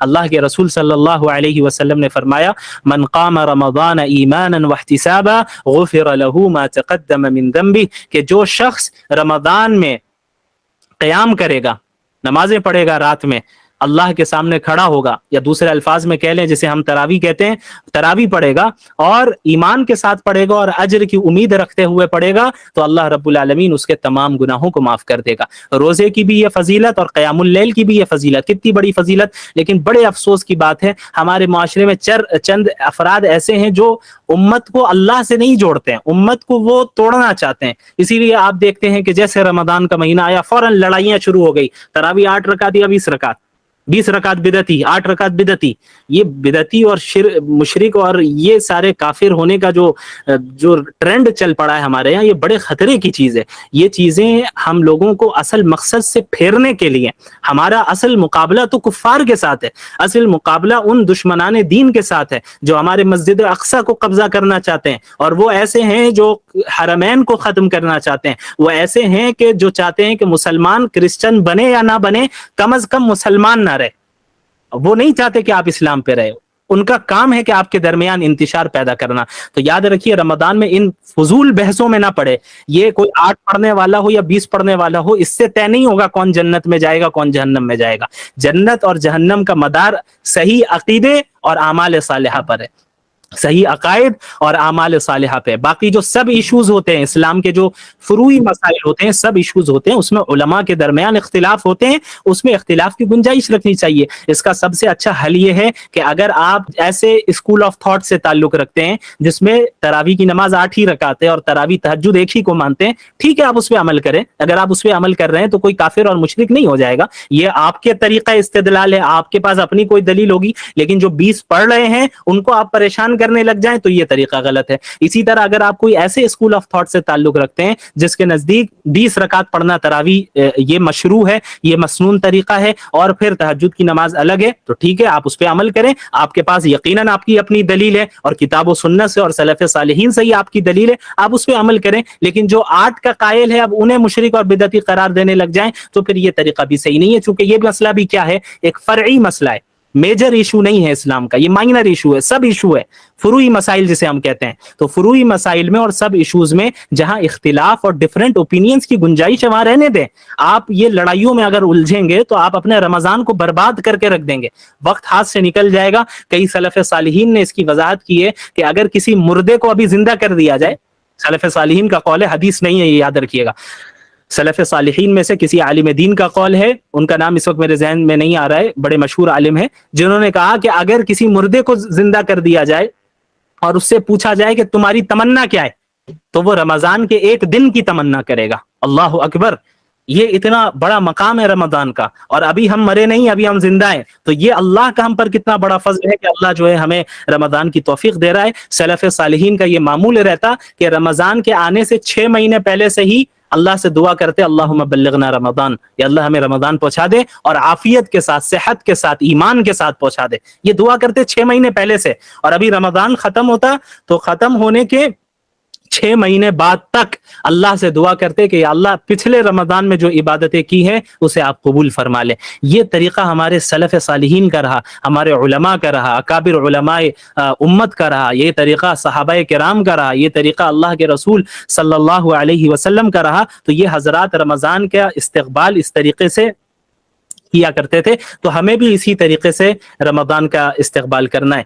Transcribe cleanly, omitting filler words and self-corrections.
اللہ کے رسول صلی اللہ علیہ وسلم نے فرمایا من قام رمضان ایمانا واحتسابا غفر له ما تقدم من ذنبه، کہ جو شخص رمضان میں قیام کرے گا، نمازیں پڑھے گا، رات میں اللہ کے سامنے کھڑا ہوگا، یا دوسرے الفاظ میں کہہ لیں جسے ہم تراویح کہتے ہیں، تراویح پڑھے گا اور ایمان کے ساتھ پڑھے گا اور اجر کی امید رکھتے ہوئے پڑھے گا، تو اللہ رب العالمین اس کے تمام گناہوں کو معاف کر دے گا۔ روزے کی بھی یہ فضیلت اور قیام اللیل کی بھی یہ فضیلت، کتنی بڑی فضیلت! لیکن بڑے افسوس کی بات ہے ہمارے معاشرے میں چند افراد ایسے ہیں جو امت کو اللہ سے نہیں جوڑتے ہیں، امت کو وہ توڑنا چاہتے ہیں۔ اسی لیے آپ دیکھتے ہیں کہ جیسے رمضان کا مہینہ آیا فوراً لڑائیاں شروع ہو گئی، تراویح 8 رکعت یا 20 رکعت، 20 رکعت بدعتی، 8 رکعت بدعتی۔ یہ بدعتی اور مشرک اور یہ سارے کافر ہونے کا جو ٹرینڈ چل پڑا ہے ہمارے یہاں، یہ بڑے خطرے کی چیز ہے۔ یہ چیزیں ہم لوگوں کو اصل مقصد سے پھیرنے کے لیے، ہمارا اصل مقابلہ تو کفار کے ساتھ ہے، اصل مقابلہ ان دشمنان دین کے ساتھ ہے جو ہمارے مسجد اقصی کو قبضہ کرنا چاہتے ہیں، اور وہ ایسے ہیں جو حرمین کو ختم کرنا چاہتے ہیں، وہ ایسے ہیں کہ جو چاہتے ہیں کہ مسلمان کرسچن بنے یا نہ بنے، کم از کم مسلمان نہ رہے۔ وہ نہیں چاہتے کہ آپ اسلام پہ رہے، ان کا کام ہے کہ آپ کے درمیان انتشار پیدا کرنا۔ تو یاد رکھیے رمضان میں ان فضول بحثوں میں نہ پڑے۔ یہ کوئی 8 پڑھنے والا ہو یا 20 پڑھنے والا ہو، اس سے طے نہیں ہوگا کون جنت میں جائے گا کون جہنم میں جائے گا۔ جنت اور جہنم کا مدار صحیح عقیدے اور اعمال صالحہ پر ہے، صحیح عقائد اور اعمال صالحہ پہ۔ باقی جو سب ایشوز ہوتے ہیں، اسلام کے جو فروعی مسائل ہوتے ہیں، سب ایشوز ہوتے ہیں، اس میں علماء کے درمیان اختلاف ہوتے ہیں، اس میں اختلاف کی گنجائش رکھنی چاہیے۔ اس کا سب سے اچھا حل یہ ہے کہ اگر آپ ایسے اسکول آف تھاٹ سے تعلق رکھتے ہیں جس میں تراویح کی نماز 8 ہی رکعت ہے اور تراویح تہجد ایک ہی کو مانتے ہیں، ٹھیک ہے، آپ اس پہ عمل کریں۔ اگر آپ اس پہ عمل کر رہے ہیں تو کوئی کافر اور مشرک نہیں ہو جائے گا، یہ آپ کے طریقہ استدلال ہے، آپ کے پاس اپنی کوئی دلیل ہوگی۔ لیکن جو 20 پڑھ رہے ہیں ان کو آپ پریشان کرنے لگ جائیں تو یہ طریقہ غلط ہے۔ اسی طرح اگر آپ کوئی ایسے اسکول آف تھاٹ سے تعلق رکھتے ہیں جس کے نزدیک 20 رکعت پڑھنا تراویح یہ مشروع ہے، یہ مسنون طریقہ ہے، اور پھر تہجد کی نماز الگ ہے، تو ٹھیک ہے، آپ اس پہ عمل کریں۔ آپ کے پاس یقیناً آپ کی اپنی دلیل ہے، اور کتاب و سنت سے اور سلف صالحین سے ہی آپ کی دلیل ہے، آپ اس پہ عمل کریں۔ لیکن جو 8 کا قائل ہے اب انہیں مشرک اور بدعتی قرار دینے لگ جائیں تو پھر یہ طریقہ بھی صحیح نہیں ہے، چونکہ یہ مسئلہ بھی کیا ہے، ایک فرعی مسئلہ ہے، میجر ایشو نہیں ہے اسلام کا، یہ مائنر ایشو ہے، سب ایشو ہے، فروعی مسائل جسے ہم کہتے ہیں۔ تو فروعی مسائل میں اور سب ایشوز میں جہاں اختلاف اور ڈیفرنٹ اوپینینز کی گنجائش ہے وہاں رہنے دیں۔ آپ یہ لڑائیوں میں اگر الجھیں گے تو آپ اپنے رمضان کو برباد کر کے رکھ دیں گے، وقت ہاتھ سے نکل جائے گا۔ کئی سلف صالحین نے اس کی وضاحت کی ہے کہ اگر کسی مردے کو ابھی زندہ کر دیا جائے، سلف صالحین کا قول ہے، حدیث نہیں ہے، یہ یاد رکھیے گا، سلف صالحین میں سے کسی عالم دین کا قول ہے، ان کا نام اس وقت میرے ذہن میں نہیں آ رہا ہے، بڑے مشہور عالم ہیں، جنہوں نے کہا کہ اگر کسی مردے کو زندہ کر دیا جائے اور اس سے پوچھا جائے کہ تمہاری تمنا کیا ہے، تو وہ رمضان کے ایک دن کی تمنا کرے گا۔ اللہ اکبر! یہ اتنا بڑا مقام ہے رمضان کا، اور ابھی ہم مرے نہیں، ابھی ہم زندہ ہیں۔ تو یہ اللہ کا ہم پر کتنا بڑا فضل ہے کہ اللہ جو ہے ہمیں رمضان کی توفیق دے رہا ہے۔ سلف صالحین کا یہ معمول رہتا کہ رمضان کے آنے سے 6 مہینے پہلے سے ہی اللہ سے دعا کرتے اللہم بلغنا رمضان، یا اللہ ہمیں رمضان پہنچا دے اور عافیت کے ساتھ، صحت کے ساتھ، ایمان کے ساتھ پہنچا دے۔ یہ دعا کرتے 6 مہینے پہلے سے، اور ابھی رمضان ختم ہوتا تو ختم ہونے کے 6 مہینے بعد تک اللہ سے دعا کرتے کہ یا اللہ پچھلے رمضان میں جو عبادتیں کی ہیں اسے آپ قبول فرما لیں۔ یہ طریقہ ہمارے سلف صالحین کا رہا، ہمارے علماء کا رہا، اکابر علماء امت کا رہا، یہ طریقہ صحابہ کرام کا رہا، یہ طریقہ اللہ کے رسول صلی اللہ علیہ وسلم کا رہا۔ تو یہ حضرات رمضان کا استقبال اس طریقے سے کیا کرتے تھے، تو ہمیں بھی اسی طریقے سے رمضان کا استقبال کرنا ہے۔